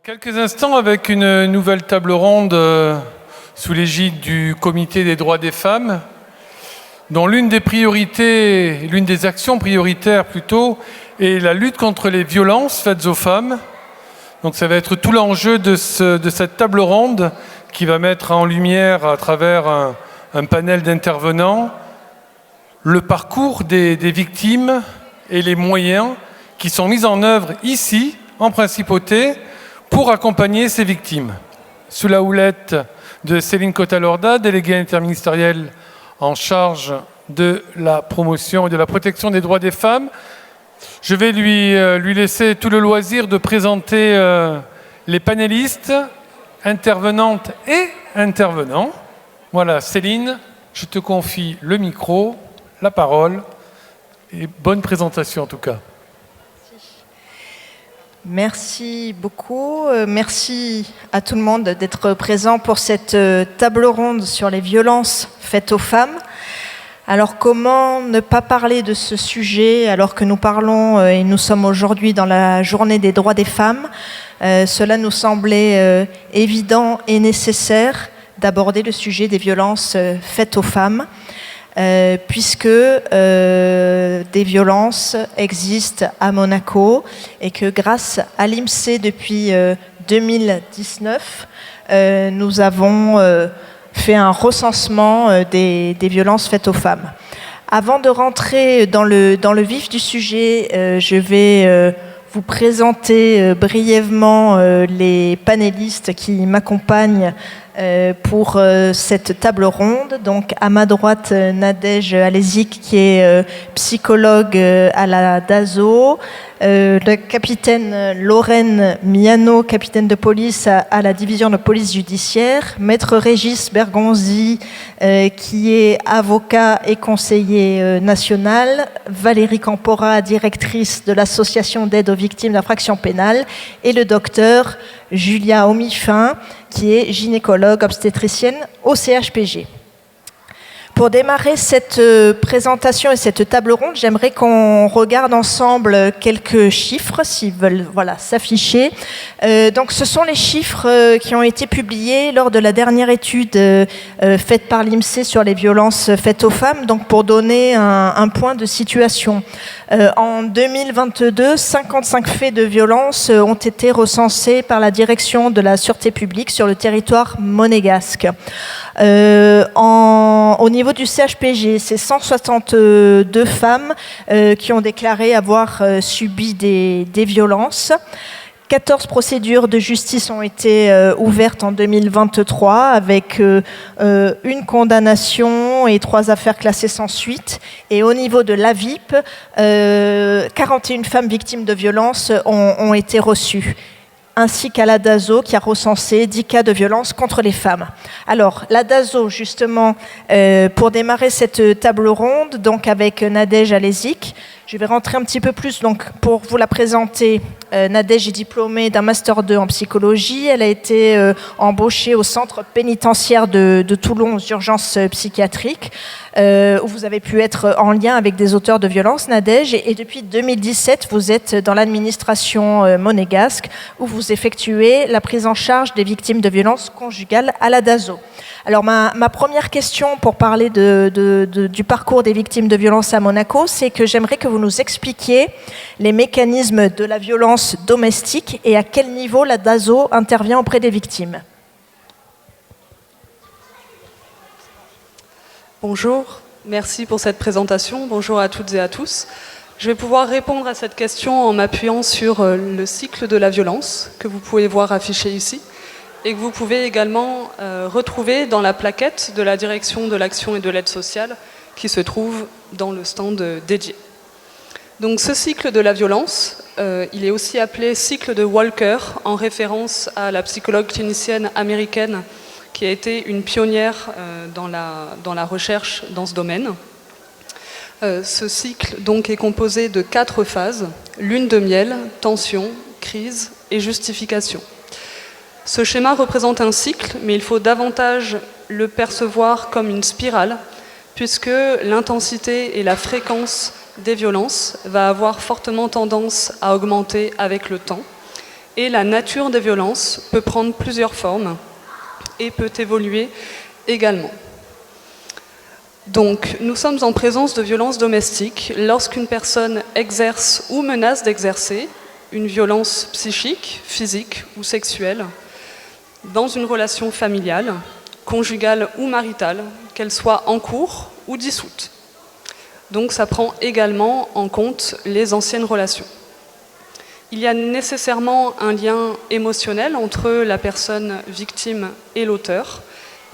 Quelques instants avec une nouvelle table ronde sous l'égide du Comité des droits des femmes, dont l'une des actions prioritaires plutôt, est la lutte contre les violences faites aux femmes. Donc ça va être tout l'enjeu de cette table ronde qui va mettre en lumière à travers un panel d'intervenants le parcours des victimes et les moyens qui sont mis en œuvre ici, en Principauté, pour accompagner ces victimes. Sous la houlette de Céline Cotalorda, déléguée interministérielle en charge de la promotion et de la protection des droits des femmes, je vais lui laisser tout le loisir de présenter les panélistes, intervenantes et intervenants. Voilà, Céline, je te confie le micro, la parole, et bonne présentation en tout cas. Merci beaucoup. Merci à tout le monde d'être présent pour cette table ronde sur les violences faites aux femmes. Alors comment ne pas parler de ce sujet alors que nous parlons et nous sommes aujourd'hui dans la journée des droits des femmes. Cela nous semblait évident et nécessaire d'aborder le sujet des violences faites aux femmes. Puisque des violences existent à Monaco et que grâce à l'INSEE depuis 2019, nous avons fait un recensement des violences faites aux femmes. Avant de rentrer dans le vif du sujet, je vais vous présenter brièvement les panélistes qui m'accompagnent pour cette table ronde. Donc à ma droite, Nadège Alezik, qui est psychologue à la DASO, le capitaine Lorraine Miano, capitaine de police à la division de police judiciaire, maître Régis Bergonzi, qui est avocat et conseiller national, Valérie Campora, directrice de l'association d'aide aux victimes d'infractions pénales, et le docteur Julia Omifin, qui est gynécologue obstétricienne au CHPG. Pour démarrer cette présentation et cette table ronde, j'aimerais qu'on regarde ensemble quelques chiffres, s'ils veulent s'afficher. Donc, ce sont les chiffres qui ont été publiés lors de la dernière étude faite par l'INSEE sur les violences faites aux femmes, donc pour donner un point de situation. En 2022, 55 faits de violence ont été recensés par la direction de la sûreté publique sur le territoire monégasque. Au niveau du CHPG, c'est 162 femmes qui ont déclaré avoir subi des violences. 14 procédures de justice ont été ouvertes en 2023 avec une condamnation et 3 affaires classées sans suite. Et au niveau de l'AVIP, 41 femmes victimes de violences ont été reçues, ainsi qu'à la DASO qui a recensé 10 cas de violence contre les femmes. Alors, la DASO, justement, pour démarrer cette table ronde, donc avec Nadège Alezik, je vais rentrer un petit peu plus donc, pour vous la présenter. Nadège est diplômée d'un Master 2 en psychologie. Elle a été embauchée au centre pénitentiaire de Toulon aux urgences psychiatriques, où vous avez pu être en lien avec des auteurs de violences, Nadège. Et depuis 2017, vous êtes dans l'administration monégasque, où vous effectuez la prise en charge des victimes de violences conjugales à la DASO. Alors ma première question pour parler du parcours des victimes de violences à Monaco, c'est que j'aimerais que vous nous expliquiez les mécanismes de la violence domestique et à quel niveau la DASO intervient auprès des victimes. Bonjour, merci pour cette présentation. Bonjour à toutes et à tous. Je vais pouvoir répondre à cette question en m'appuyant sur le cycle de la violence que vous pouvez voir affiché ici et que vous pouvez également retrouver dans la plaquette de la direction de l'action et de l'aide sociale qui se trouve dans le stand dédié. Donc ce cycle de la violence, il est aussi appelé cycle de Walker en référence à la psychologue clinicienne américaine qui a été une pionnière dans la recherche dans ce domaine. Ce cycle donc est composé de 4 phases, lune de miel, tension, crise et justification. Ce schéma représente un cycle, mais il faut davantage le percevoir comme une spirale, puisque l'intensité et la fréquence des violences va avoir fortement tendance à augmenter avec le temps, Et la nature des violences peut prendre plusieurs formes et peut évoluer également. Donc, nous sommes en présence de violences domestiques lorsqu'une personne exerce ou menace d'exercer une violence psychique, physique ou sexuelle dans une relation familiale, conjugale ou maritale, qu'elle soit en cours ou dissoute. Donc, ça prend également en compte les anciennes relations. Il y a nécessairement un lien émotionnel entre la personne victime et l'auteur.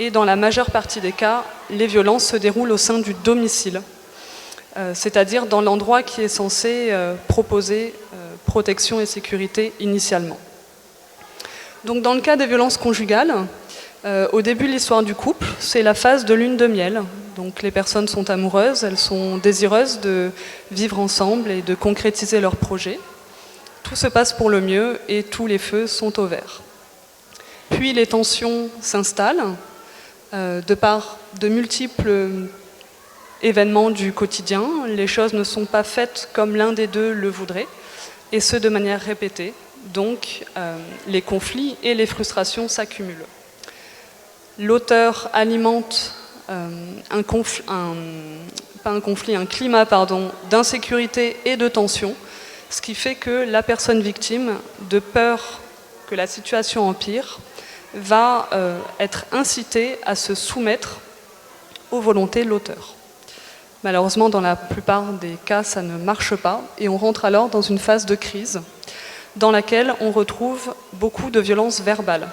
Et dans la majeure partie des cas, les violences se déroulent au sein du domicile, c'est-à-dire dans l'endroit qui est censé proposer protection et sécurité initialement. Donc dans le cas des violences conjugales, au début de l'histoire du couple, c'est la phase de lune de miel. Donc les personnes sont amoureuses, elles sont désireuses de vivre ensemble et de concrétiser leurs projets. Tout se passe pour le mieux et tous les feux sont au vert. Puis les tensions s'installent, de par de multiples événements du quotidien. Les choses ne sont pas faites comme l'un des deux le voudrait, et ce de manière répétée. Donc les conflits et les frustrations s'accumulent. L'auteur alimente un climat d'insécurité et de tension, ce qui fait que la personne victime, de peur que la situation empire, va être incitée à se soumettre aux volontés de l'auteur. Malheureusement, dans la plupart des cas, ça ne marche pas, et on rentre alors dans une phase de crise dans laquelle on retrouve beaucoup de violences verbales,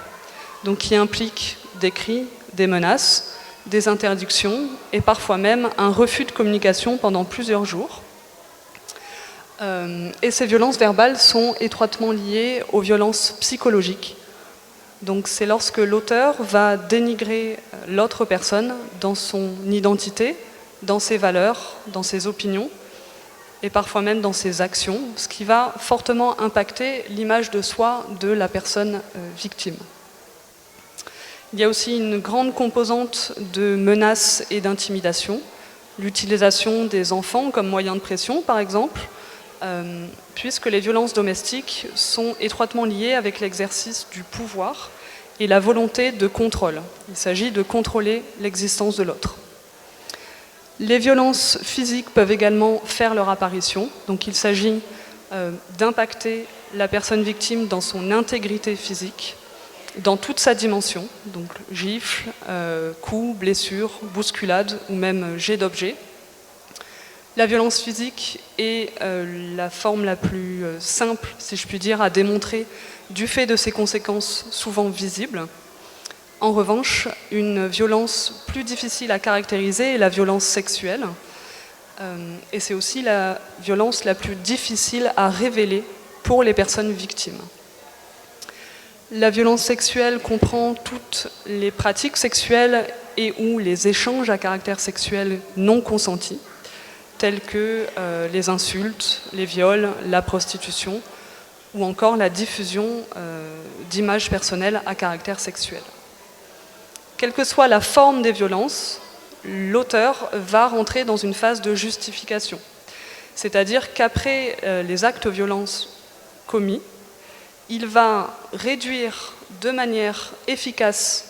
donc qui impliquent des cris, des menaces, des interdictions, et parfois même un refus de communication pendant plusieurs jours. Et ces violences verbales sont étroitement liées aux violences psychologiques. Donc c'est lorsque l'auteur va dénigrer l'autre personne dans son identité, dans ses valeurs, dans ses opinions, et parfois même dans ses actions, ce qui va fortement impacter l'image de soi de la personne victime. Il y a aussi une grande composante de menaces et d'intimidation, l'utilisation des enfants comme moyen de pression par exemple, puisque les violences domestiques sont étroitement liées avec l'exercice du pouvoir et la volonté de contrôle. Il s'agit de contrôler l'existence de l'autre. Les violences physiques peuvent également faire leur apparition, donc il s'agit d'impacter la personne victime dans son intégrité physique, dans toute sa dimension, donc gifles, coups, blessures, bousculades ou même jets d'objets. La violence physique est la forme la plus simple, si je puis dire, à démontrer du fait de ses conséquences souvent visibles. En revanche, une violence plus difficile à caractériser est la violence sexuelle. Et c'est aussi la violence la plus difficile à révéler pour les personnes victimes. La violence sexuelle comprend toutes les pratiques sexuelles et ou les échanges à caractère sexuel non consentis, tels que les insultes, les viols, la prostitution, ou encore la diffusion d'images personnelles à caractère sexuel. Quelle que soit la forme des violences, l'auteur va rentrer dans une phase de justification. C'est-à-dire qu'après les actes de violence commis, il va réduire de manière efficace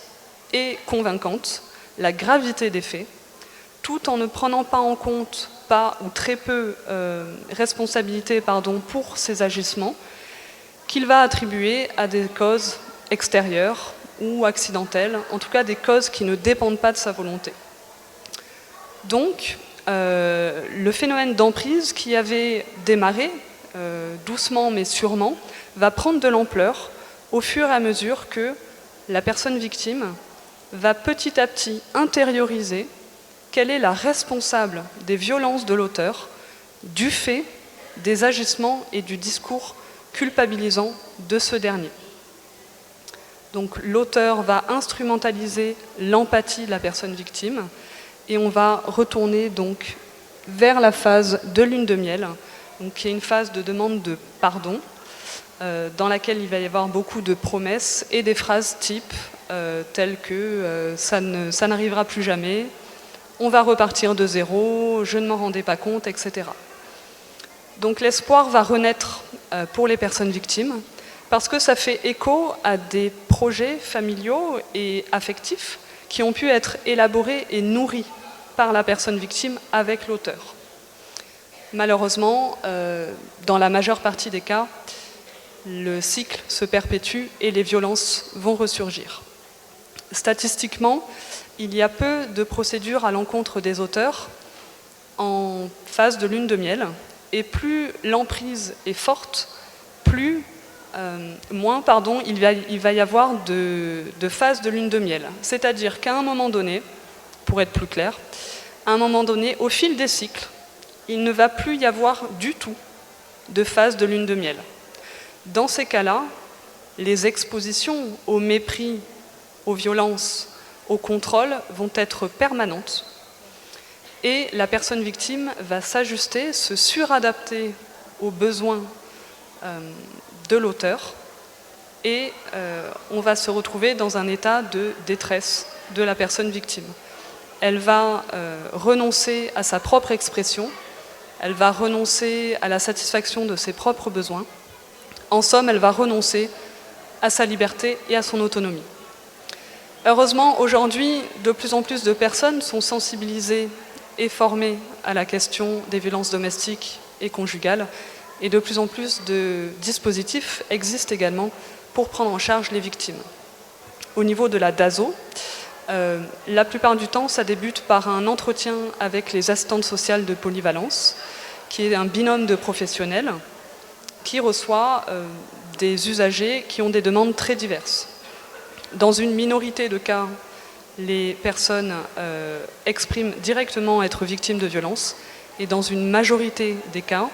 et convaincante la gravité des faits, tout en ne prenant pas en compte pas ou très peu responsabilité pour ces agissements, qu'il va attribuer à des causes extérieures ou accidentelles, en tout cas des causes qui ne dépendent pas de sa volonté. Donc, le phénomène d'emprise qui avait démarré doucement mais sûrement va prendre de l'ampleur au fur et à mesure que la personne victime va petit à petit intérioriser quelle est la responsable des violences de l'auteur du fait des agissements et du discours culpabilisant de ce dernier. Donc l'auteur va instrumentaliser l'empathie de la personne victime et on va retourner donc vers la phase de lune de miel, donc qui est une phase de demande de pardon, dans laquelle il va y avoir beaucoup de promesses et des phrases type telles que ça n'arrivera plus jamais, on va repartir de zéro, je ne m'en rendais pas compte, etc. Donc l'espoir va renaître pour les personnes victimes, parce que ça fait écho à des projets familiaux et affectifs qui ont pu être élaborés et nourris par la personne victime avec l'auteur. Malheureusement, dans la majeure partie des cas, le cycle se perpétue et les violences vont ressurgir. Statistiquement, il y a peu de procédures à l'encontre des auteurs en phase de lune de miel, et plus l'emprise est forte, moins il va y avoir de phases de lune de miel. C'est-à-dire qu'à un moment donné, pour être plus clair, à un moment donné, au fil des cycles, il ne va plus y avoir du tout de phase de lune de miel. Dans ces cas-là, les expositions au mépris, aux violences, au contrôle vont être permanentes et la personne victime va s'ajuster, se suradapter aux besoins de l'auteur et on va se retrouver dans un état de détresse de la personne victime. Elle va renoncer à sa propre expression, elle va renoncer à la satisfaction de ses propres besoins. En somme, elle va renoncer à sa liberté et à son autonomie. Heureusement, aujourd'hui, de plus en plus de personnes sont sensibilisées et formées à la question des violences domestiques et conjugales, et de plus en plus de dispositifs existent également pour prendre en charge les victimes. Au niveau de la DASO, la plupart du temps, ça débute par un entretien avec les assistantes sociales de polyvalence, qui est un binôme de professionnels qui reçoit des usagers qui ont des demandes très diverses. Dans une minorité de cas, les personnes expriment directement être victimes de violences, et dans une majorité des cas,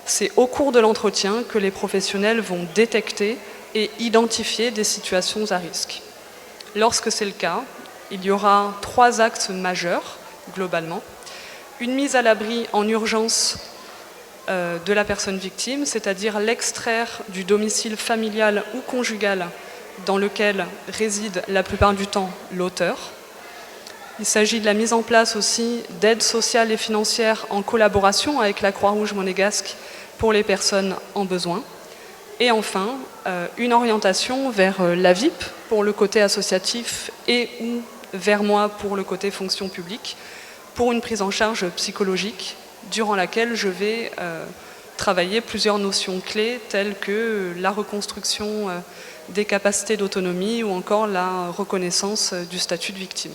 c'est au cours de l'entretien que les professionnels vont détecter et identifier des situations à risque. Lorsque c'est le cas, il y aura 3 axes majeurs, globalement. Une mise à l'abri en urgence de la personne victime, c'est-à-dire l'extraire du domicile familial ou conjugal dans lequel réside la plupart du temps l'auteur. Il s'agit de la mise en place aussi d'aides sociales et financières en collaboration avec la Croix-Rouge monégasque pour les personnes en besoin. Et enfin, une orientation vers la VIP pour le côté associatif et ou vers moi pour le côté fonction publique, pour une prise en charge psychologique durant laquelle je vais travailler plusieurs notions clés telles que la reconstruction des capacités d'autonomie ou encore la reconnaissance du statut de victime.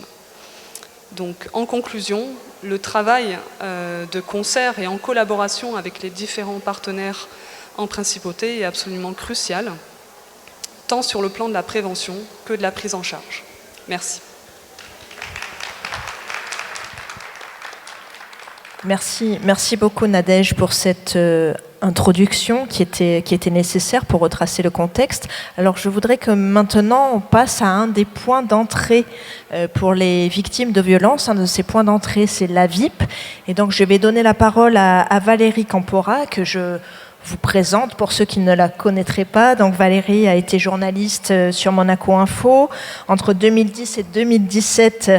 Donc, en conclusion, le travail de concert et en collaboration avec les différents partenaires en principauté est absolument crucial, tant sur le plan de la prévention que de la prise en charge. Merci. Merci beaucoup Nadège pour cette introduction qui était nécessaire pour retracer le contexte. Alors je voudrais que maintenant on passe à un des points d'entrée pour les victimes de violences. Un de ces points d'entrée, c'est la VIP. Et donc je vais donner la parole à Valérie Campora, que je vous présente pour ceux qui ne la connaîtraient pas. Donc Valérie a été journaliste sur Monaco Info. Entre 2010 et 2017,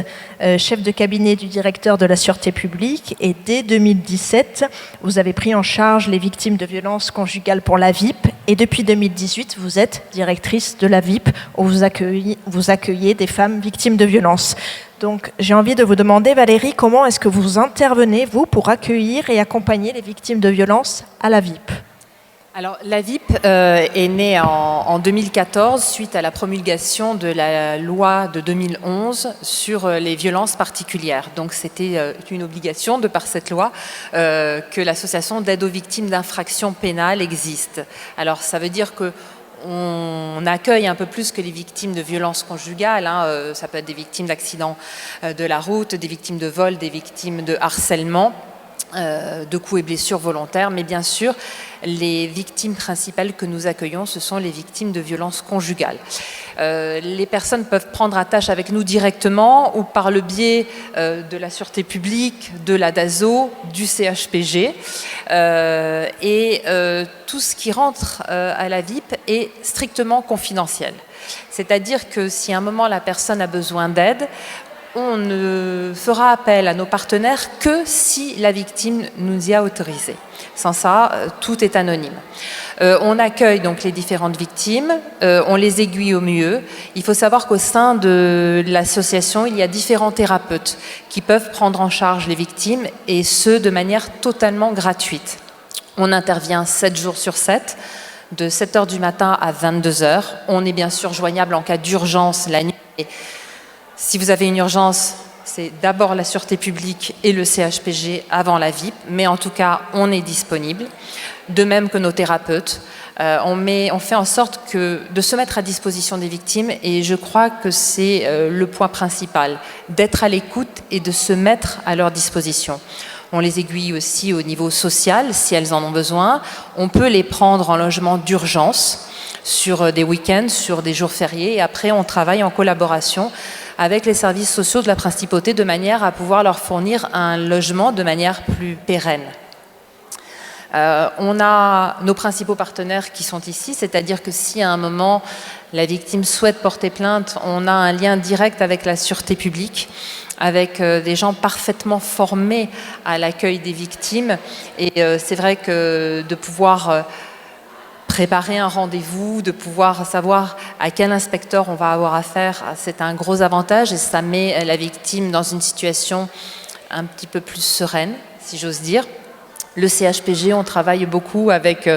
chef de cabinet du directeur de la Sûreté publique. Et dès 2017, vous avez pris en charge les victimes de violences conjugales pour la VIP. Et depuis 2018, vous êtes directrice de la VIP, où vous accueillez des femmes victimes de violences. Donc j'ai envie de vous demander, Valérie, comment est-ce que vous intervenez, vous, pour accueillir et accompagner les victimes de violences à la VIP ? Alors, la VIP est née en 2014 suite à la promulgation de la loi de 2011 sur les violences particulières. Donc, c'était une obligation, de par cette loi, que l'association d'aide aux victimes d'infractions pénales existe. Alors, ça veut dire que on accueille un peu plus que les victimes de violences conjugales. Ça peut être des victimes d'accidents de la route, des victimes de vol, des victimes de harcèlement, de coups et blessures volontaires, mais bien sûr, les victimes principales que nous accueillons, ce sont les victimes de violences conjugales. Les personnes peuvent prendre attache avec nous directement ou par le biais de la Sûreté publique, de la DASO, du CHPG. Tout ce qui rentre à la VIP est strictement confidentiel. C'est-à-dire que si à un moment la personne a besoin d'aide, on ne fera appel à nos partenaires que si la victime nous y a autorisé. Sans ça, tout est anonyme. On accueille donc les différentes victimes, on les aiguille au mieux. Il faut savoir qu'au sein de l'association, il y a différents thérapeutes qui peuvent prendre en charge les victimes et ce, de manière totalement gratuite. On intervient 7 jours sur 7, de 7h du matin à 22h. On est bien sûr joignable en cas d'urgence la nuit. Et si vous avez une urgence, c'est d'abord la sûreté publique et le CHPG avant la VIP, mais en tout cas, on est disponible. De même que nos thérapeutes, on fait en sorte de se mettre à disposition des victimes et je crois que c'est le point principal, d'être à l'écoute et de se mettre à leur disposition. On les aiguille aussi au niveau social si elles en ont besoin. On peut les prendre en logement d'urgence sur des week-ends, sur des jours fériés et après on travaille en collaboration avec les services sociaux de la Principauté de manière à pouvoir leur fournir un logement de manière plus pérenne. On a nos principaux partenaires qui sont ici, c'est-à-dire que si à un moment la victime souhaite porter plainte, on a un lien direct avec la sûreté publique, avec des gens parfaitement formés à l'accueil des victimes. Et c'est vrai que de pouvoir préparer un rendez-vous, de pouvoir savoir à quel inspecteur on va avoir affaire, c'est un gros avantage et ça met la victime dans une situation un petit peu plus sereine, si j'ose dire. Le CHPG, on travaille beaucoup avec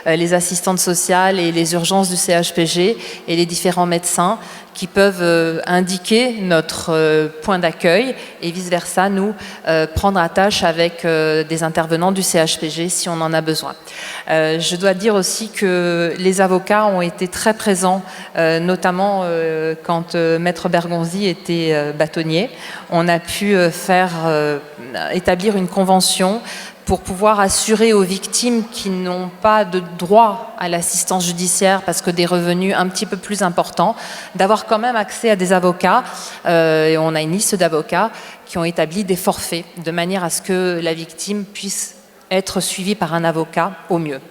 les assistantes sociales et les urgences du CHPG et les différents médecins qui peuvent indiquer notre point d'accueil et vice-versa, nous, prendre attache avec des intervenants du CHPG si on en a besoin. Je dois dire aussi que les avocats ont été très présents, notamment quand Maître Bergonzi était bâtonnier. On a pu établir une convention pour pouvoir assurer aux victimes qui n'ont pas de droit à l'assistance judiciaire parce que des revenus un petit peu plus importants, d'avoir quand même accès à des avocats. Et on a une liste d'avocats qui ont établi des forfaits de manière à ce que la victime puisse être suivie par un avocat au mieux.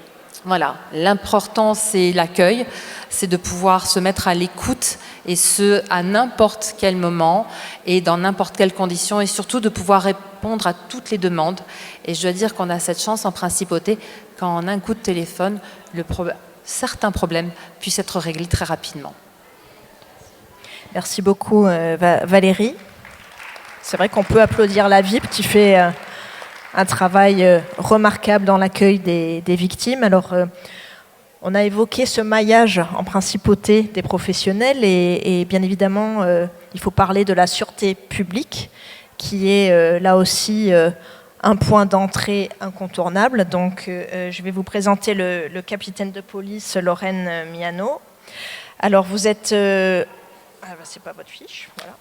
Voilà, l'important c'est l'accueil, c'est de pouvoir se mettre à l'écoute et ce, à n'importe quel moment et dans n'importe quelle condition et surtout de pouvoir répondre à toutes les demandes. Et je dois dire qu'on a cette chance en Principauté qu'en un coup de téléphone, certains problèmes puissent être réglés très rapidement. Merci beaucoup Valérie. C'est vrai qu'on peut applaudir la VIP qui fait un travail remarquable dans l'accueil des victimes. Alors, on a évoqué ce maillage en Principauté des professionnels et bien évidemment, il faut parler de la sûreté publique qui est là aussi un point d'entrée incontournable. Donc, je vais vous présenter le capitaine de police Lorraine Miano. Alors, vous êtes... c'est pas votre fiche, voilà.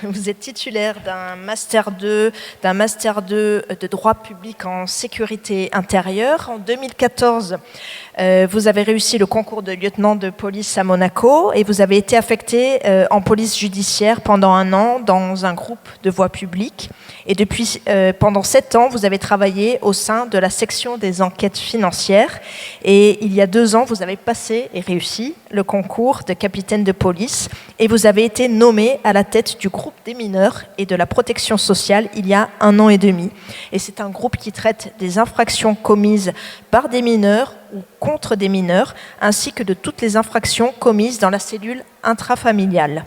Vous êtes titulaire d'un Master 2 de droit public en sécurité intérieure. En 2014, vous avez réussi le concours de lieutenant de police à Monaco et vous avez été affecté en police judiciaire pendant 1 an dans un groupe de voie publique. Et depuis, pendant 7 ans, vous avez travaillé au sein de la section des enquêtes financières. Et il y a 2 ans, vous avez passé et réussi le concours de capitaine de police et vous avez été nommé à la tête du groupe des mineurs et de la protection sociale il y a 1 an et demi. Et c'est un groupe qui traite des infractions commises par des mineurs ou contre des mineurs, ainsi que de toutes les infractions commises dans la cellule intrafamiliale.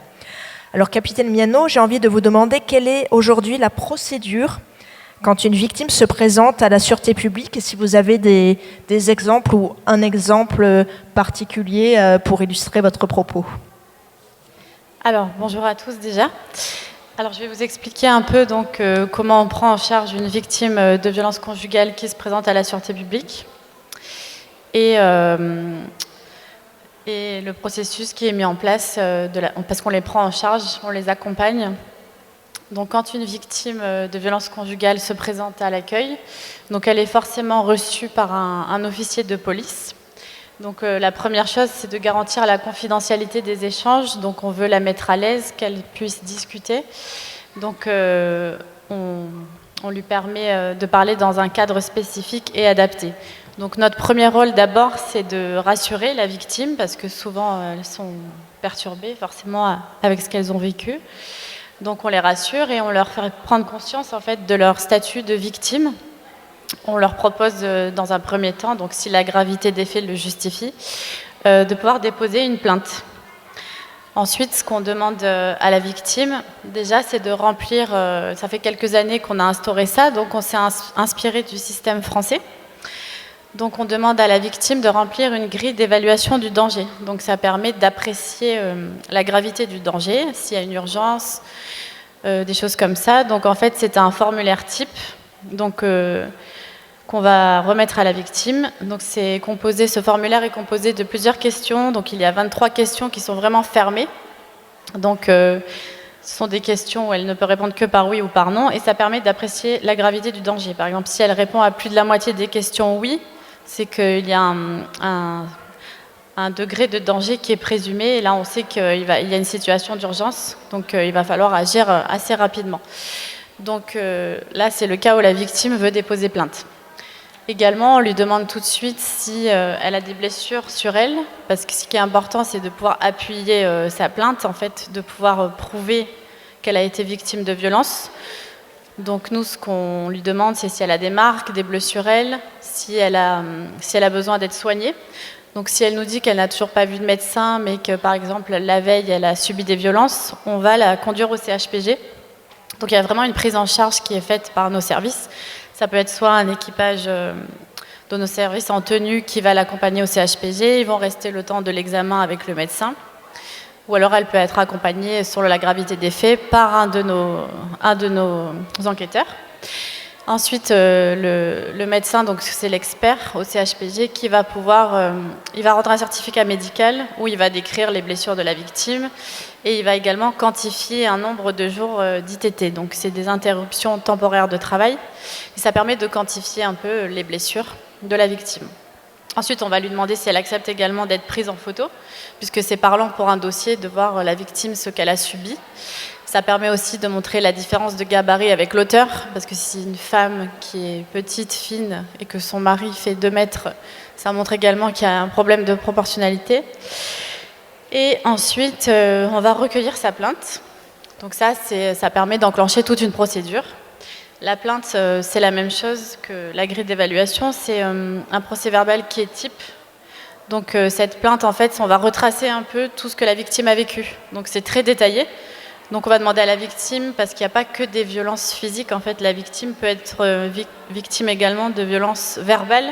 Alors, capitaine Miano, j'ai envie de vous demander quelle est aujourd'hui la procédure quand une victime se présente à la sûreté publique et si vous avez des exemples ou un exemple particulier pour illustrer votre propos. Alors, bonjour à tous déjà. Alors, je vais vous expliquer un peu donc, comment on prend en charge une victime de violence conjugale qui se présente à la sûreté publique et le processus qui est mis en place parce qu'on les prend en charge, on les accompagne. Donc, quand une victime de violence conjugale se présente à l'accueil, donc elle est forcément reçue par un officier de police. Donc la première chose, c'est de garantir la confidentialité des échanges. Donc on veut la mettre à l'aise, qu'elle puisse discuter. Donc on lui permet de parler dans un cadre spécifique et adapté. Donc notre premier rôle d'abord, c'est de rassurer la victime parce que souvent elles sont perturbées forcément avec ce qu'elles ont vécu. Donc on les rassure et on leur fait prendre conscience en fait de leur statut de victime. on leur propose dans un premier temps, donc si la gravité des faits le justifie, de pouvoir déposer une plainte. Ensuite, ce qu'on demande à la victime, déjà, c'est de remplir, ça fait quelques années qu'on a instauré ça, donc on s'est inspiré du système français. Donc on demande à la victime de remplir une grille d'évaluation du danger. Donc ça permet d'apprécier la gravité du danger, s'il y a une urgence, des choses comme ça. Donc en fait, c'est un formulaire type donc, qu'on va remettre à la victime. Donc ce formulaire est composé de plusieurs questions. Donc il y a 23 questions qui sont vraiment fermées. Donc ce sont des questions où elle ne peut répondre que par oui ou par non. Et ça permet d'apprécier la gravité du danger. Par exemple, si elle répond à plus de la moitié des questions oui, c'est qu'il y a un degré de danger qui est présumé. Et là, on sait qu'il y a une situation d'urgence. Donc il va falloir agir assez rapidement. Donc là, c'est le cas où la victime veut déposer plainte. Également, on lui demande tout de suite si elle a des blessures sur elle, parce que ce qui est important, c'est de pouvoir appuyer sa plainte, en fait, de pouvoir prouver qu'elle a été victime de violence. Donc nous, ce qu'on lui demande, c'est si elle a des marques, des bleus sur elle, si elle a besoin d'être soignée. Donc si elle nous dit qu'elle n'a toujours pas vu de médecin, mais que par exemple la veille, elle a subi des violences, on va la conduire au CHPG. Donc il y a vraiment une prise en charge qui est faite par nos services. Ça peut être soit un équipage de nos services en tenue qui va l'accompagner au CHPG, ils vont rester le temps de l'examen avec le médecin, ou alors elle peut être accompagnée sur la gravité des faits par un de nos enquêteurs. Ensuite, le médecin, donc c'est l'expert au CHPG qui va pouvoir, il va rendre un certificat médical où il va décrire les blessures de la victime et il va également quantifier un nombre de jours d'ITT. Donc c'est des interruptions temporaires de travail et ça permet de quantifier un peu les blessures de la victime. Ensuite, on va lui demander si elle accepte également d'être prise en photo, puisque c'est parlant pour un dossier de voir la victime ce qu'elle a subi. Ça permet aussi de montrer la différence de gabarit avec l'auteur, parce que si une femme qui est petite, fine, et que son mari fait 2 mètres, ça montre également qu'il y a un problème de proportionnalité. Et ensuite, on va recueillir sa plainte. Donc ça permet d'enclencher toute une procédure. La plainte, c'est la même chose que la grille d'évaluation, c'est un procès-verbal qui est type. Donc cette plainte, en fait, on va retracer un peu tout ce que la victime a vécu. Donc c'est très détaillé. Donc on va demander à la victime, parce qu'il n'y a pas que des violences physiques, en fait, la victime peut être victime également de violences verbales.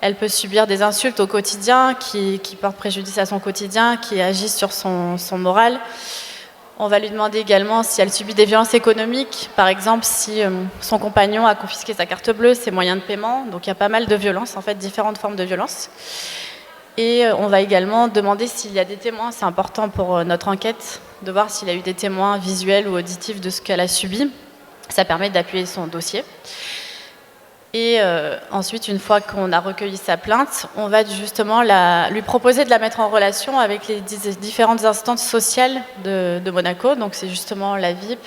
Elle peut subir des insultes au quotidien qui portent préjudice à son quotidien, qui agissent sur son moral. On va lui demander également si elle subit des violences économiques, par exemple si son compagnon a confisqué sa carte bleue, ses moyens de paiement. Donc il y a pas mal de violences, en fait, différentes formes de violences. Et on va également demander s'il y a des témoins, c'est important pour notre enquête, de voir s'il y a eu des témoins visuels ou auditifs de ce qu'elle a subi. Ça permet d'appuyer son dossier. Et ensuite, une fois qu'on a recueilli sa plainte, on va justement lui proposer de la mettre en relation avec les différentes instances sociales de Monaco. Donc c'est justement la VIP.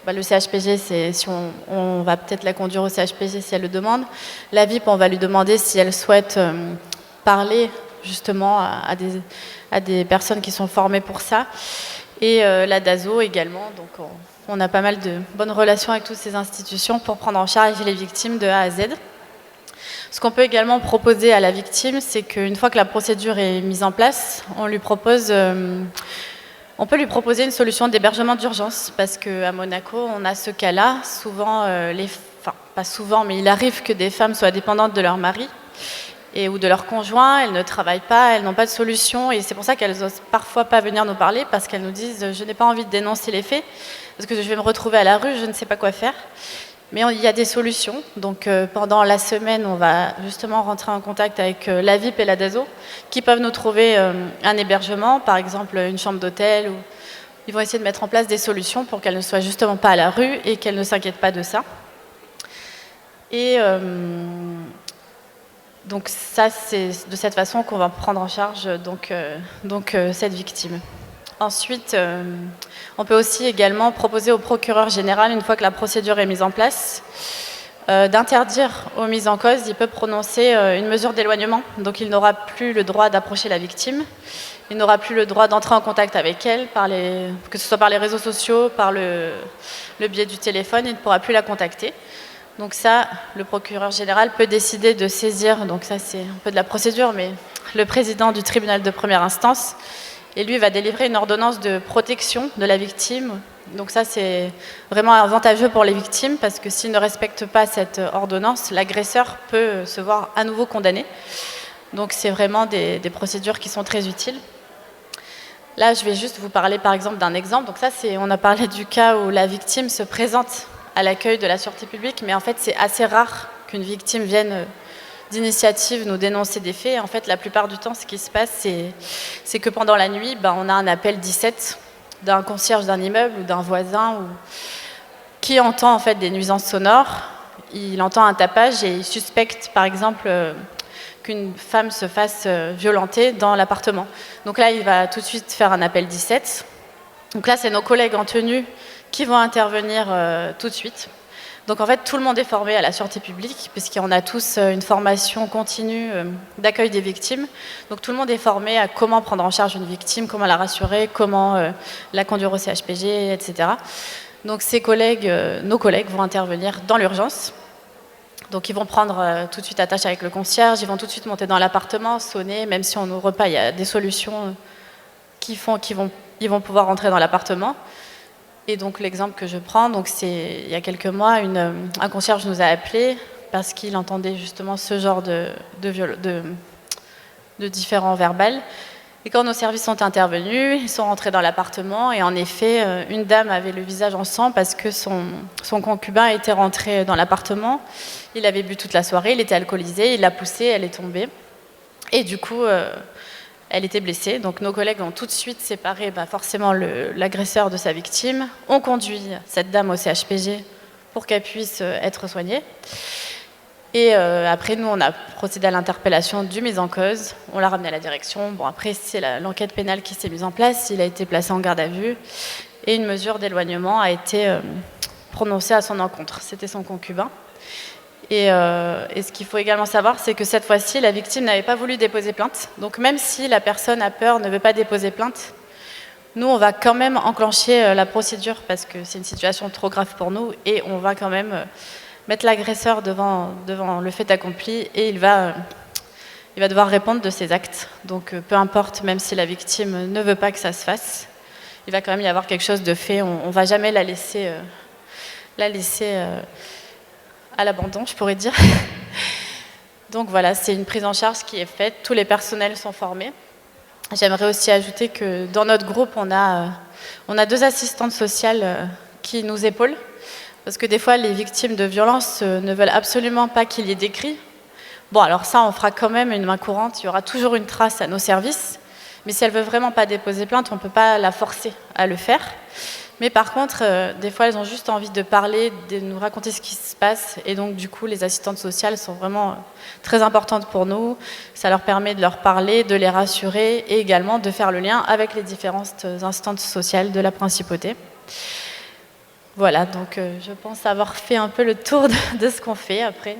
Le CHPG, si on va peut-être la conduire au CHPG si elle le demande. La VIP, on va lui demander si elle souhaite parler justement à des personnes qui sont formées pour ça. Et la DASO également. Donc on a pas mal de bonnes relations avec toutes ces institutions pour prendre en charge les victimes de A à Z. Ce qu'on peut également proposer à la victime, c'est qu'une fois que la procédure est mise en place, on peut lui proposer une solution d'hébergement d'urgence, parce qu'à Monaco, on a ce cas-là. Souvent, pas souvent, mais il arrive que des femmes soient dépendantes de leur mari ou de leur conjoint, elles ne travaillent pas, elles n'ont pas de solution, et c'est pour ça qu'elles n'osent parfois pas venir nous parler, parce qu'elles nous disent « je n'ai pas envie de dénoncer les faits, parce que je vais me retrouver à la rue, je ne sais pas quoi faire ». Mais il y a des solutions, donc pendant la semaine, on va justement rentrer en contact avec la VIP et la DASO, qui peuvent nous trouver un hébergement, par exemple une chambre d'hôtel, ou ils vont essayer de mettre en place des solutions pour qu'elles ne soient justement pas à la rue et qu'elles ne s'inquiètent pas de ça. Et donc ça, c'est de cette façon qu'on va prendre en charge cette victime. Ensuite, on peut aussi également proposer au procureur général, une fois que la procédure est mise en place, d'interdire aux mises en cause, il peut prononcer une mesure d'éloignement. Donc il n'aura plus le droit d'approcher la victime, il n'aura plus le droit d'entrer en contact avec elle, que ce soit par les réseaux sociaux, par le biais du téléphone, il ne pourra plus la contacter. Donc ça, le procureur général peut décider de saisir, donc ça c'est un peu de la procédure, mais le président du tribunal de première instance, et lui va délivrer une ordonnance de protection de la victime. Donc ça c'est vraiment avantageux pour les victimes, parce que s'ils ne respectent pas cette ordonnance, l'agresseur peut se voir à nouveau condamné. Donc c'est vraiment des procédures qui sont très utiles. Là, je vais juste vous parler par exemple d'un exemple. Donc ça, on a parlé du cas où la victime se présente à l'accueil de la sûreté publique, mais en fait, c'est assez rare qu'une victime vienne d'initiative nous dénoncer des faits. En fait, la plupart du temps, ce qui se passe, c'est que pendant la nuit, on a un appel 17 d'un concierge d'un immeuble ou d'un voisin qui entend en fait des nuisances sonores. Il entend un tapage et il suspecte, par exemple, qu'une femme se fasse violenter dans l'appartement. Donc là, il va tout de suite faire un appel 17. Donc là, c'est nos collègues en tenue qui vont intervenir tout de suite. Donc en fait, tout le monde est formé à la sûreté publique, puisqu'on a tous une formation continue d'accueil des victimes. Donc tout le monde est formé à comment prendre en charge une victime, comment la rassurer, comment la conduire au CHPG, etc. Donc nos collègues vont intervenir dans l'urgence. Donc ils vont prendre tout de suite attache avec le concierge, ils vont tout de suite monter dans l'appartement, sonner, même si on n'ouvre pas, il y a des solutions qui font qu'ils vont pouvoir rentrer dans l'appartement. Et donc l'exemple que je prends, donc il y a quelques mois, un concierge nous a appelé parce qu'il entendait justement ce genre de différents verbales. Et quand nos services sont intervenus, ils sont rentrés dans l'appartement et en effet, une dame avait le visage en sang parce que son concubin était rentré dans l'appartement. Il avait bu toute la soirée, il était alcoolisé, il l'a poussée, elle est tombée. Et du coup, elle était blessée. Donc nos collègues ont tout de suite séparé forcément l'agresseur de sa victime, ont conduit cette dame au CHPG pour qu'elle puisse être soignée. Et après, nous, on a procédé à l'interpellation du mis en cause. On l'a ramené à la direction. Bon, après, c'est l'enquête pénale qui s'est mise en place. Il a été placé en garde à vue. Et une mesure d'éloignement a été prononcée à son encontre. C'était son concubin. Et ce qu'il faut également savoir, c'est que cette fois-ci, la victime n'avait pas voulu déposer plainte. Donc même si la personne a peur, ne veut pas déposer plainte, nous, on va quand même enclencher la procédure parce que c'est une situation trop grave pour nous. Et on va quand même mettre l'agresseur devant le fait accompli et il va devoir répondre de ses actes. Donc peu importe, même si la victime ne veut pas que ça se fasse, il va quand même y avoir quelque chose de fait. On ne va jamais la laisser à l'abandon, je pourrais dire. Donc voilà, c'est une prise en charge qui est faite. Tous les personnels sont formés. J'aimerais aussi ajouter que dans notre groupe, on a 2 assistantes sociales qui nous épaulent. Parce que des fois, les victimes de violences ne veulent absolument pas qu'il y ait d'écrit. Bon, alors ça, on fera quand même une main courante. Il y aura toujours une trace à nos services. Mais si elle veut vraiment pas déposer plainte, on ne peut pas la forcer à le faire. Mais par contre, des fois, elles ont juste envie de parler, de nous raconter ce qui se passe. Et donc, du coup, les assistantes sociales sont vraiment très importantes pour nous. Ça leur permet de leur parler, de les rassurer et également de faire le lien avec les différentes instances sociales de la principauté. Voilà, donc je pense avoir fait un peu le tour de ce qu'on fait après.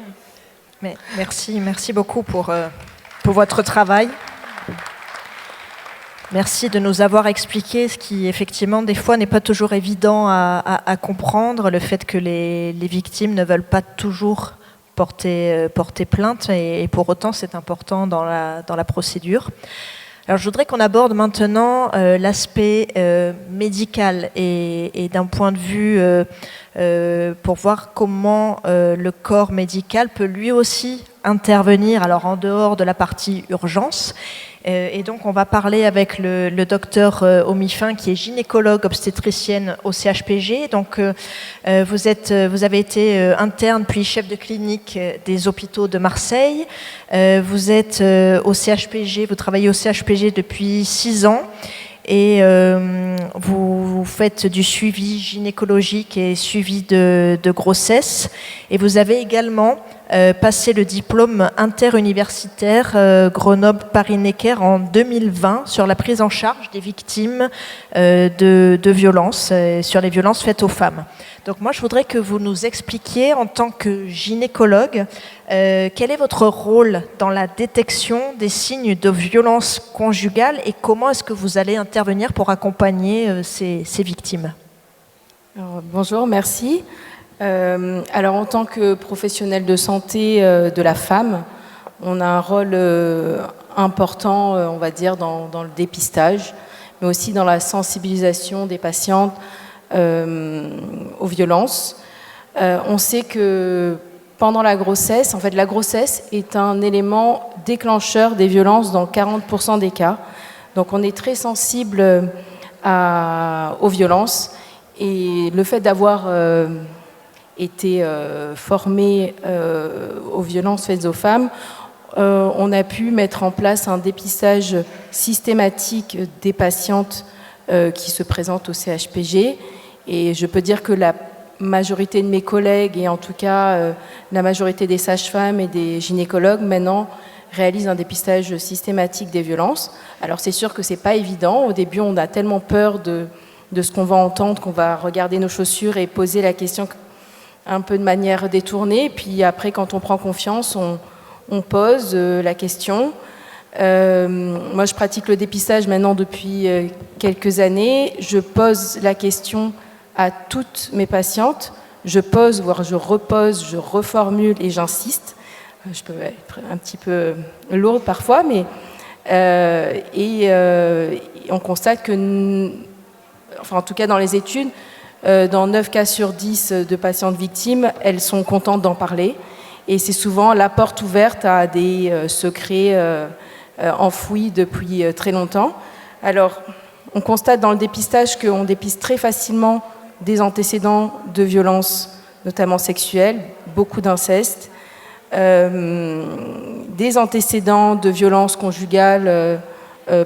Mais merci beaucoup pour votre travail. Merci de nous avoir expliqué ce qui, effectivement, des fois, n'est pas toujours évident à comprendre, le fait que les victimes ne veulent pas toujours porter plainte, et pour autant, c'est important dans la procédure. Alors, je voudrais qu'on aborde maintenant l'aspect médical et d'un point de vue pour voir comment le corps médical peut lui aussi intervenir, alors en dehors de la partie urgence. Et donc, on va parler avec le docteur Omifin, qui est gynécologue obstétricienne au CHPG. Donc, vous avez été interne puis chef de clinique des hôpitaux de Marseille. Vous êtes au CHPG, vous travaillez au CHPG depuis 6 ans. Et vous faites du suivi gynécologique et suivi de grossesse. Et vous avez également passé le diplôme interuniversitaire Grenoble-Paris-Necker en 2020 sur la prise en charge des victimes de violences, sur les violences faites aux femmes. Donc moi, je voudrais que vous nous expliquiez, en tant que gynécologue, quel est votre rôle dans la détection des signes de violence conjugale et comment est-ce que vous allez intervenir pour accompagner ces victimes ? Alors, bonjour, merci. Alors en tant que professionnel de santé de la femme, on a un rôle important, on va dire, dans le dépistage, mais aussi dans la sensibilisation des patientes aux violences. On sait que pendant la grossesse, en fait, la grossesse est un élément déclencheur des violences dans 40% des cas. Donc on est très sensible aux violences. Et le fait d'avoir été formé aux violences faites aux femmes, on a pu mettre en place un dépistage systématique des patientes qui se présentent au CHPG. Et je peux dire que la majorité de mes collègues, et en tout cas la majorité des sages-femmes et des gynécologues, maintenant réalisent un dépistage systématique des violences. Alors c'est sûr que c'est pas évident. Au début, on a tellement peur de ce qu'on va entendre, qu'on va regarder nos chaussures et poser la question un peu de manière détournée. Puis après, quand on prend confiance, on pose la question. Moi, je pratique le dépistage maintenant depuis quelques années. Je pose la question à toutes mes patientes. Je pose, voire je repose, je reformule et j'insiste. Je peux être un petit peu lourde parfois, mais on constate que, enfin en tout cas dans les études, dans 9 cas sur 10 de patientes victimes, elles sont contentes d'en parler. Et c'est souvent la porte ouverte à des secrets enfouis depuis très longtemps. Alors, on constate dans le dépistage qu'on dépiste très facilement des antécédents de violences, notamment sexuelles, beaucoup d'inceste, des antécédents de violences conjugales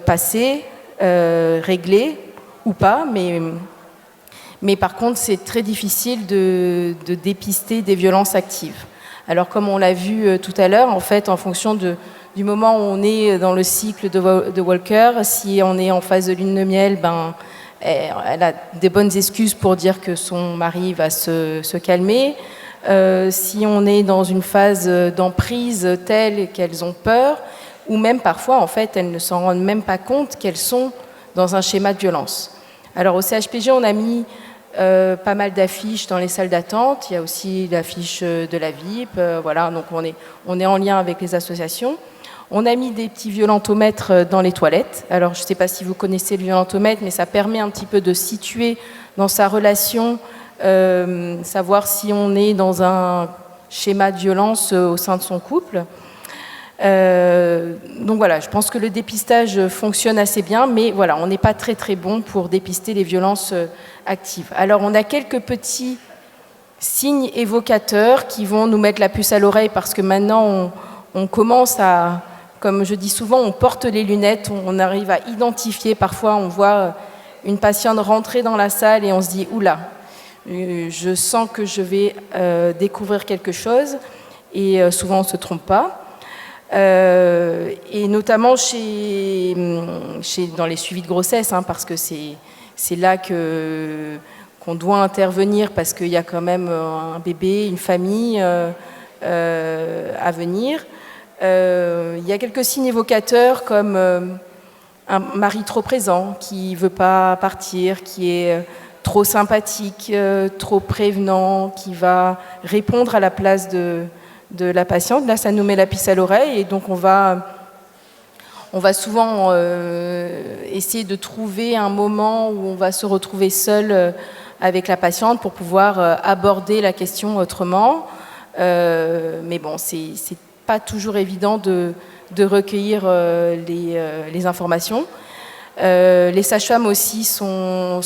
passées, réglées ou pas, mais par contre, c'est très difficile de dépister des violences actives. Alors, comme on l'a vu tout à l'heure, en fait, en fonction du moment où on est dans le cycle de Walker, si on est en phase de lune de miel, elle a des bonnes excuses pour dire que son mari va se calmer. Si on est dans une phase d'emprise telle qu'elles ont peur, ou même parfois, en fait, elles ne s'en rendent même pas compte qu'elles sont dans un schéma de violence. Alors, au CHPG, on a mis pas mal d'affiches dans les salles d'attente. Il y a aussi l'affiche de la VIP. Voilà, donc on est en lien avec les associations. On a mis des petits violentomètres dans les toilettes. Alors, je ne sais pas si vous connaissez le violentomètre, mais ça permet un petit peu de situer dans sa relation, savoir si on est dans un schéma de violence au sein de son couple. Donc voilà, je pense que le dépistage fonctionne assez bien, mais voilà, on n'est pas très très bon pour dépister les violences actives. Alors, on a quelques petits signes évocateurs qui vont nous mettre la puce à l'oreille parce que maintenant, on commence à... Comme je dis souvent, on porte les lunettes, on arrive à identifier. Parfois, on voit une patiente rentrer dans la salle et on se dit « Oula, je sens que je vais découvrir quelque chose ». Et souvent, on ne se trompe pas. Et notamment dans les suivis de grossesse, parce que c'est là qu'on doit intervenir parce qu'il y a quand même un bébé, une famille à venir. Il y a quelques signes évocateurs comme un mari trop présent, qui ne veut pas partir, qui est trop sympathique, trop prévenant, qui va répondre à la place de la patiente. Là, ça nous met la puce à l'oreille et donc on va souvent essayer de trouver un moment où on va se retrouver seul avec la patiente pour pouvoir aborder la question autrement. Mais bon, c'est pas toujours évident de recueillir les informations. Les sages-femmes aussi sont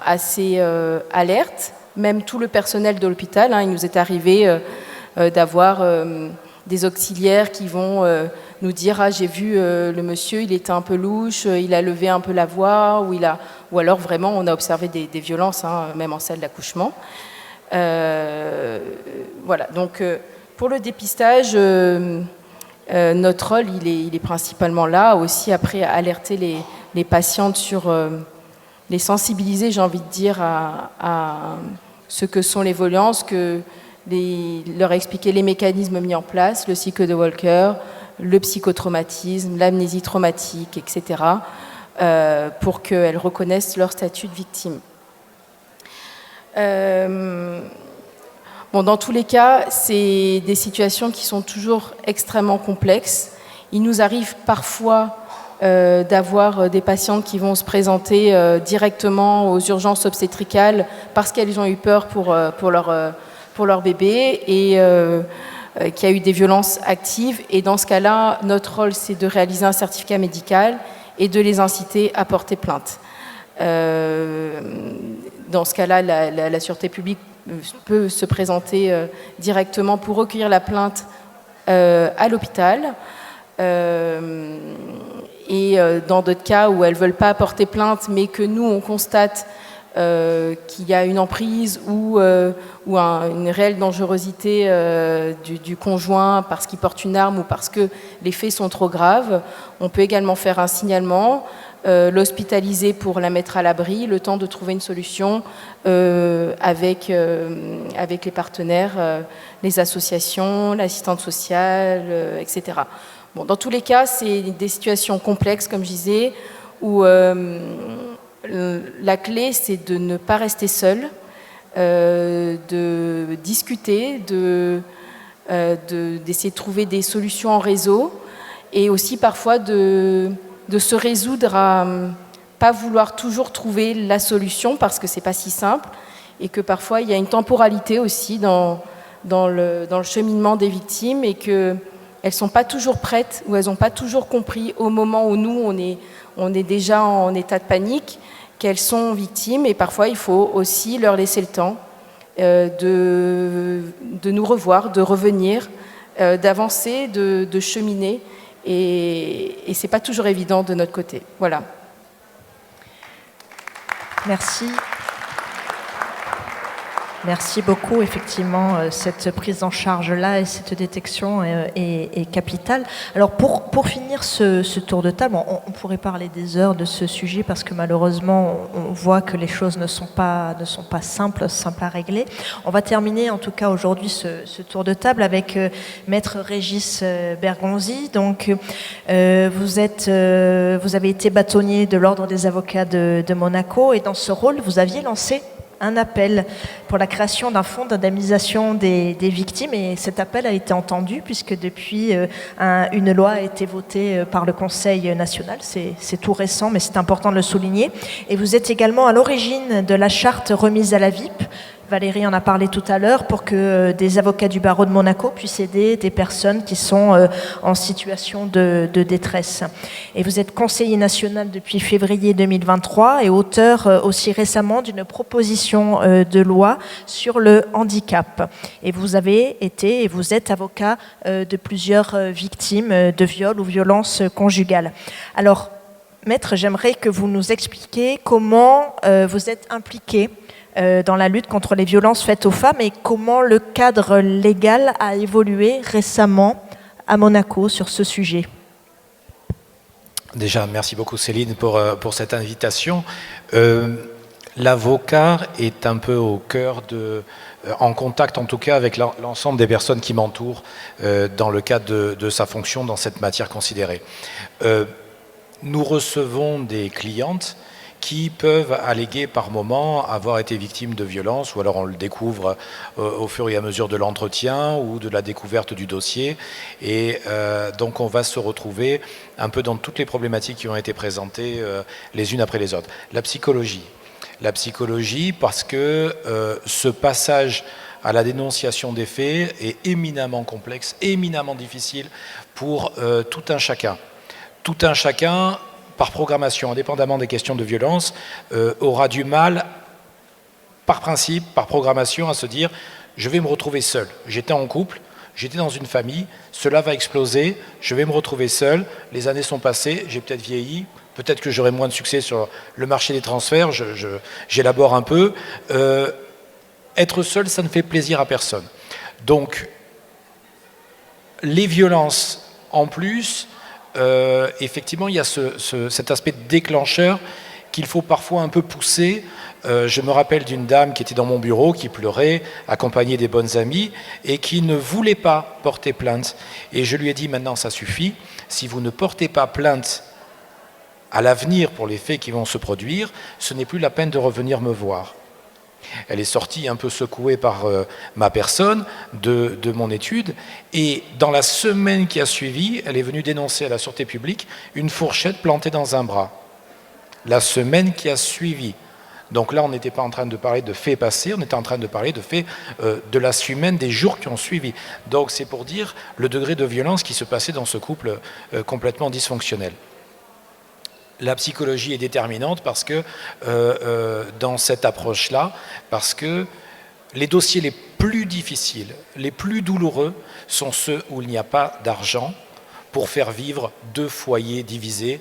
assez alertes, même tout le personnel de l'hôpital. Il nous est arrivé d'avoir des auxiliaires qui vont nous dire « Ah, j'ai vu le monsieur, il était un peu louche, il a levé un peu la voix » ou alors vraiment on a observé des violences, même en salle d'accouchement. Voilà, donc pour le dépistage, notre rôle, il est principalement là, aussi après alerter les patientes sur, les sensibiliser, j'ai envie de dire, à ce que sont les violences, leur expliquer les mécanismes mis en place, le cycle de Walker, le psychotraumatisme, l'amnésie traumatique, etc., pour qu'elles reconnaissent leur statut de victime. Bon, dans tous les cas, c'est des situations qui sont toujours extrêmement complexes. Il nous arrive parfois d'avoir des patientes qui vont se présenter directement aux urgences obstétricales parce qu'elles ont eu peur pour leur bébé et qu'il y a eu des violences actives. Et dans ce cas-là, notre rôle, c'est de réaliser un certificat médical et de les inciter à porter plainte. Dans ce cas-là, la sûreté publique peut se présenter directement pour recueillir la plainte à l'hôpital. Et dans d'autres cas où elles ne veulent pas porter plainte, mais que nous, on constate qu'il y a une emprise ou une réelle dangerosité du conjoint parce qu'il porte une arme ou parce que les faits sont trop graves, on peut également faire un signalement, l'hospitaliser pour la mettre à l'abri, le temps de trouver une solution avec les partenaires, les associations, l'assistante sociale, etc. Bon, dans tous les cas, c'est des situations complexes, comme je disais, où la clé, c'est de ne pas rester seul, de discuter, d'essayer de trouver des solutions en réseau, et aussi parfois de se résoudre à pas vouloir toujours trouver la solution, parce que c'est pas si simple, et que parfois il y a une temporalité aussi dans le cheminement des victimes, et que elles sont pas toujours prêtes ou elles n'ont pas toujours compris au moment où nous on est déjà en état de panique qu'elles sont victimes, et parfois il faut aussi leur laisser le temps de nous revoir, de revenir, d'avancer, de cheminer, et c'est pas toujours évident de notre côté. Voilà. Merci. Merci beaucoup. Effectivement, cette prise en charge-là et cette détection est capitale. Alors, pour finir ce tour de table, on pourrait parler des heures de ce sujet parce que malheureusement, on voit que les choses ne sont pas simples à régler. On va terminer, en tout cas aujourd'hui, ce tour de table avec Maître Régis Bergonzi. Donc, vous avez été bâtonnier de l'Ordre des avocats de Monaco, et dans ce rôle, vous aviez lancé un appel pour la création d'un fonds d'indemnisation des victimes, et cet appel a été entendu puisque depuis une loi a été votée par le Conseil national. C'est tout récent, mais c'est important de le souligner. Et vous êtes également à l'origine de la charte remise à la VIP. Valérie en a parlé tout à l'heure, pour que des avocats du barreau de Monaco puissent aider des personnes qui sont en situation de détresse. Et vous êtes conseiller national depuis février 2023 et auteur aussi récemment d'une proposition de loi sur le handicap. Et vous avez été et vous êtes avocat de plusieurs victimes de viols ou violences conjugales. Alors, Maître, j'aimerais que vous nous expliquiez comment vous êtes impliqué dans la lutte contre les violences faites aux femmes, et comment le cadre légal a évolué récemment à Monaco sur ce sujet. Déjà, merci beaucoup Céline pour cette invitation. L'avocat est un peu au cœur en contact en tout cas avec l'ensemble des personnes qui m'entourent dans le cadre de sa fonction dans cette matière considérée. Nous recevons des clientes qui peuvent alléguer par moment avoir été victimes de violences, ou alors on le découvre au fur et à mesure de l'entretien ou de la découverte du dossier. Et donc on va se retrouver un peu dans toutes les problématiques qui ont été présentées les unes après les autres. La psychologie parce que ce passage à la dénonciation des faits est éminemment complexe, éminemment difficile pour tout un chacun. Tout un chacun, par programmation, indépendamment des questions de violence, aura du mal, par principe, par programmation, à se dire « je vais me retrouver seul ». J'étais en couple, j'étais dans une famille, cela va exploser, je vais me retrouver seul, les années sont passées, j'ai peut-être vieilli, peut-être que j'aurai moins de succès sur le marché des transferts, j'élabore un peu. Être seul, ça ne fait plaisir à personne. Donc, les violences en plus, effectivement, il y a cet aspect déclencheur qu'il faut parfois un peu pousser. Je me rappelle d'une dame qui était dans mon bureau, qui pleurait, accompagnée des bonnes amies, et qui ne voulait pas porter plainte. Et je lui ai dit, maintenant ça suffit, si vous ne portez pas plainte à l'avenir pour les faits qui vont se produire, ce n'est plus la peine de revenir me voir. Elle est sortie un peu secouée par ma personne de mon étude, et dans la semaine qui a suivi, elle est venue dénoncer à la sûreté publique une fourchette plantée dans un bras. La semaine qui a suivi. Donc là, on n'était pas en train de parler de faits passés, on était en train de parler de faits de la semaine, des jours qui ont suivi. Donc c'est pour dire le degré de violence qui se passait dans ce couple complètement dysfonctionnel. La psychologie est déterminante parce que, dans cette approche-là, parce que les dossiers les plus difficiles, les plus douloureux, sont ceux où il n'y a pas d'argent pour faire vivre 2 foyers divisés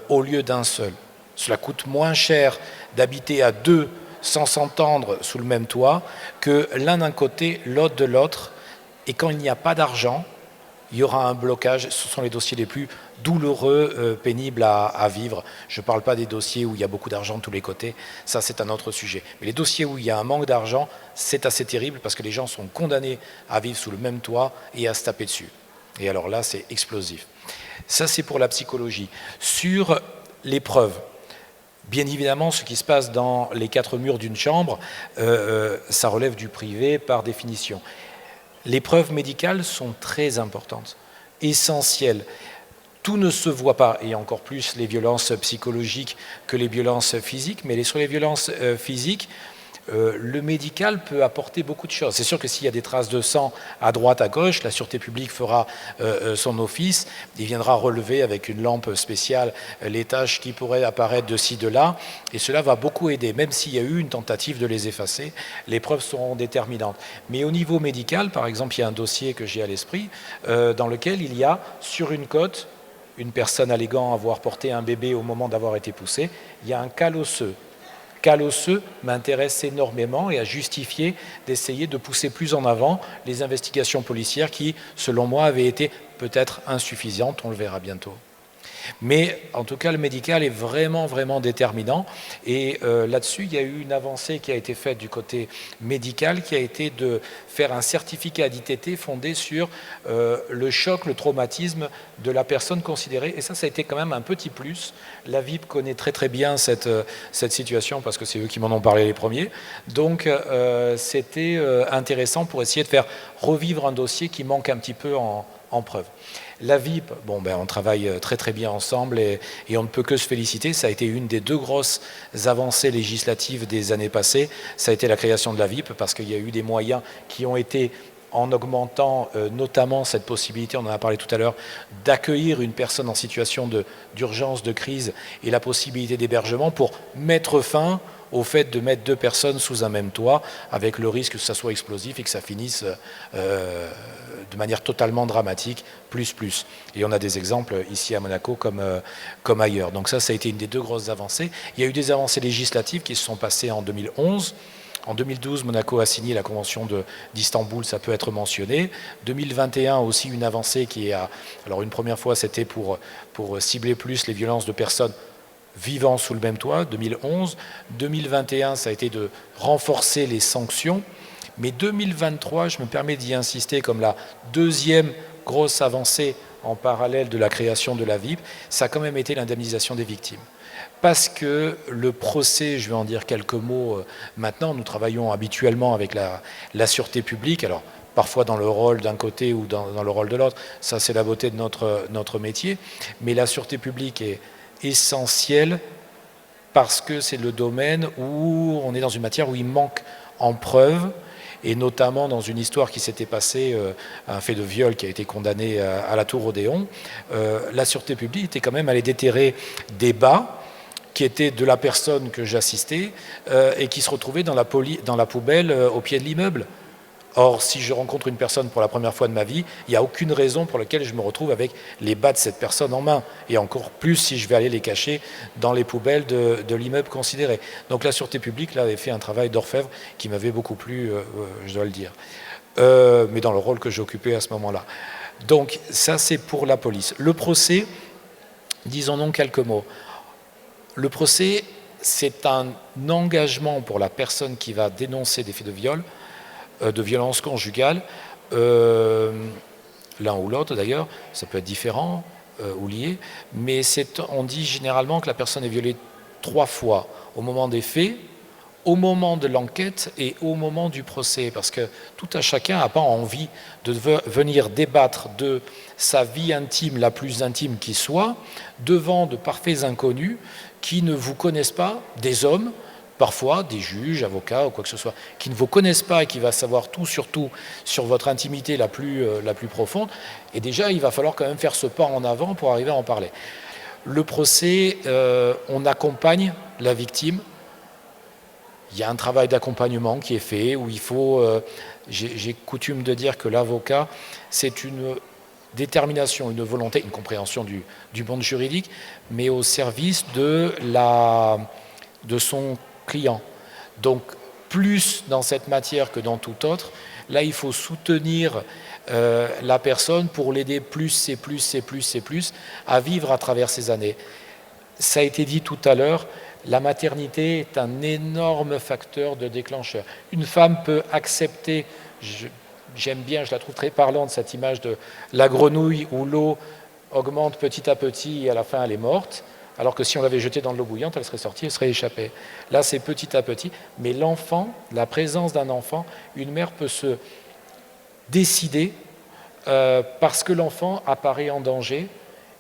au lieu d'un seul. Cela coûte moins cher d'habiter à 2 sans s'entendre sous le même toit que l'un d'un côté, l'autre de l'autre. Et quand il n'y a pas d'argent, il y aura un blocage. Ce sont les dossiers les plus douloureux, pénibles à vivre. Je ne parle pas des dossiers où il y a beaucoup d'argent de tous les côtés, ça c'est un autre sujet. Mais les dossiers où il y a un manque d'argent, c'est assez terrible parce que les gens sont condamnés à vivre sous le même toit et à se taper dessus. Et alors là, c'est explosif. Ça, c'est pour la psychologie. Sur les preuves, bien évidemment, ce qui se passe dans les 4 murs d'une chambre, ça relève du privé par définition. Les preuves médicales sont très importantes, essentielles. Tout ne se voit pas, et encore plus les violences psychologiques que les violences physiques, mais sur les violences physiques, le médical peut apporter beaucoup de choses. C'est sûr que s'il y a des traces de sang à droite, à gauche, la sûreté publique fera son office, il viendra relever avec une lampe spéciale les taches qui pourraient apparaître de ci, de là, et cela va beaucoup aider. Même s'il y a eu une tentative de les effacer, les preuves seront déterminantes. Mais au niveau médical, par exemple, il y a un dossier que j'ai à l'esprit, dans lequel il y a, sur une côte, une personne alléguant avoir porté un bébé au moment d'avoir été poussé, il y a un cal osseux. Cal osseux m'intéresse énormément et a justifié d'essayer de pousser plus en avant les investigations policières qui, selon moi, avaient été peut-être insuffisantes, on le verra bientôt. Mais en tout cas, le médical est vraiment, vraiment déterminant. Et là-dessus, il y a eu une avancée qui a été faite du côté médical, qui a été de faire un certificat d'ITT fondé sur le choc, le traumatisme de la personne considérée. Et ça a été quand même un petit plus. La VIP connaît très, très bien cette situation parce que c'est eux qui m'en ont parlé les premiers. Donc, c'était intéressant pour essayer de faire revivre un dossier qui manque un petit peu en preuve. La VIP, on travaille très très bien ensemble et on ne peut que se féliciter. Ça a été une des 2 grosses avancées législatives des années passées. Ça a été la création de la VIP parce qu'il y a eu des moyens qui ont été, en augmentant notamment cette possibilité, on en a parlé tout à l'heure, d'accueillir une personne en situation d'urgence, de crise et la possibilité d'hébergement pour mettre fin au fait de mettre 2 personnes sous un même toit avec le risque que ça soit explosif et que ça finisse de manière totalement dramatique, plus. Et on a des exemples ici à Monaco comme ailleurs. Donc ça a été une des 2 grosses avancées. Il y a eu des avancées législatives qui se sont passées en 2011. En 2012, Monaco a signé la Convention d'Istanbul, ça peut être mentionné. 2021 aussi une avancée qui est alors une première fois c'était pour cibler plus les violences de personnes vivant sous le même toit, 2011. 2021, ça a été de renforcer les sanctions. Mais 2023, je me permets d'y insister comme la 2e grosse avancée en parallèle de la création de la VIP, ça a quand même été l'indemnisation des victimes. Parce que le procès, je vais en dire quelques mots maintenant, nous travaillons habituellement avec la sûreté publique, alors parfois dans le rôle d'un côté ou dans le rôle de l'autre, ça c'est la beauté de notre métier, mais la sûreté publique est essentielle parce que c'est le domaine où on est dans une matière où il manque en preuves, et notamment dans une histoire qui s'était passée, un fait de viol qui a été condamné à la Tour Odéon, la sûreté publique était quand même allée déterrer des bas qui étaient de la personne que j'assistais et qui se retrouvaient dans la poubelle au pied de l'immeuble. Or, si je rencontre une personne pour la première fois de ma vie, il n'y a aucune raison pour laquelle je me retrouve avec les bas de cette personne en main. Et encore plus si je vais aller les cacher dans les poubelles de l'immeuble considéré. Donc la sûreté publique là, avait fait un travail d'orfèvre qui m'avait beaucoup plu, je dois le dire. Mais dans le rôle que j'occupais à ce moment-là. Donc ça, c'est pour la police. Le procès, disons donc quelques mots. Le procès, c'est un engagement pour la personne qui va dénoncer des faits de viol, de violence conjugale, l'un ou l'autre d'ailleurs, ça peut être différent ou lié, mais on dit généralement que la personne est violée 3 fois au moment des faits, au moment de l'enquête et au moment du procès, parce que tout un chacun n'a pas envie de venir débattre de sa vie intime, la plus intime qui soit, devant de parfaits inconnus qui ne vous connaissent pas, des hommes, parfois des juges, avocats ou quoi que ce soit, qui ne vous connaissent pas et qui va savoir tout sur votre intimité la plus profonde. Et déjà, il va falloir quand même faire ce pas en avant pour arriver à en parler. Le procès, on accompagne la victime. Il y a un travail d'accompagnement qui est fait, où il faut... j'ai coutume de dire que l'avocat, c'est une détermination, une volonté, une compréhension du monde juridique, mais au service de son client. Donc, plus dans cette matière que dans toute autre, là, il faut soutenir la personne pour l'aider plus à vivre à travers ces années. Ça a été dit tout à l'heure, la maternité est un énorme facteur de déclencheur. Une femme peut accepter, j'aime bien, je la trouve très parlante, cette image de la grenouille où l'eau augmente petit à petit et à la fin elle est morte, alors que si on l'avait jetée dans de l'eau bouillante, elle serait sortie, elle serait échappée. Là, c'est petit à petit, mais l'enfant, la présence d'un enfant, une mère peut se décider parce que l'enfant apparaît en danger,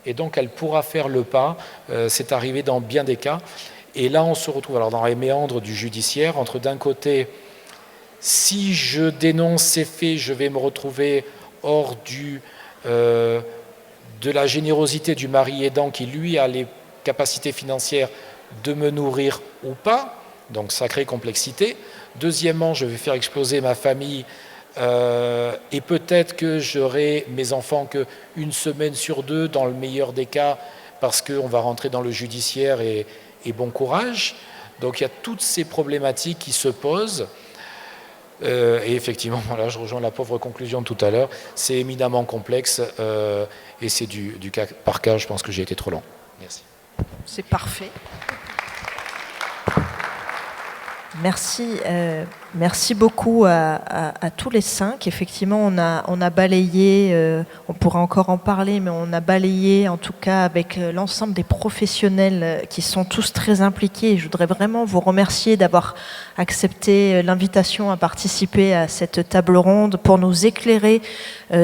et donc elle pourra faire le pas. C'est arrivé dans bien des cas. Et là, on se retrouve alors dans les méandres du judiciaire, entre d'un côté, si je dénonce ces faits, je vais me retrouver hors de la générosité du mari aidant qui, lui, a les capacités financières de me nourrir ou pas, donc sacrée complexité. Deuxièmement, je vais faire exploser ma famille et peut-être que j'aurai mes enfants qu'une semaine sur deux, dans le meilleur des cas, parce qu'on va rentrer dans le judiciaire et bon courage. Donc il y a toutes ces problématiques qui se posent. Et effectivement, voilà, je rejoins la pauvre conclusion de tout à l'heure, c'est éminemment complexe et c'est du cas par cas. Je pense que j'ai été trop long. Merci. C'est parfait. Merci beaucoup à tous les 5. Effectivement, on a balayé, on pourra encore en parler, mais on a balayé en tout cas avec l'ensemble des professionnels qui sont tous très impliqués. Je voudrais vraiment vous remercier d'avoir accepté l'invitation à participer à cette table ronde pour nous éclairer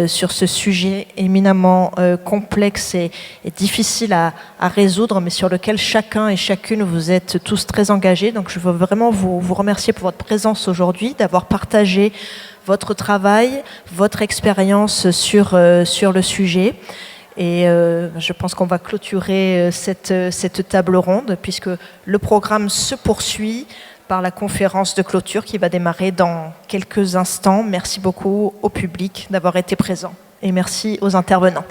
sur ce sujet éminemment complexe et difficile à résoudre, mais sur lequel chacun et chacune vous êtes tous très engagés. Donc je veux vraiment vous remercier pour votre présence aujourd'hui, d'avoir partagé votre travail, votre expérience sur le sujet. Et je pense qu'on va clôturer cette table ronde, puisque le programme se poursuit par la conférence de clôture qui va démarrer dans quelques instants. Merci beaucoup au public d'avoir été présent et merci aux intervenants.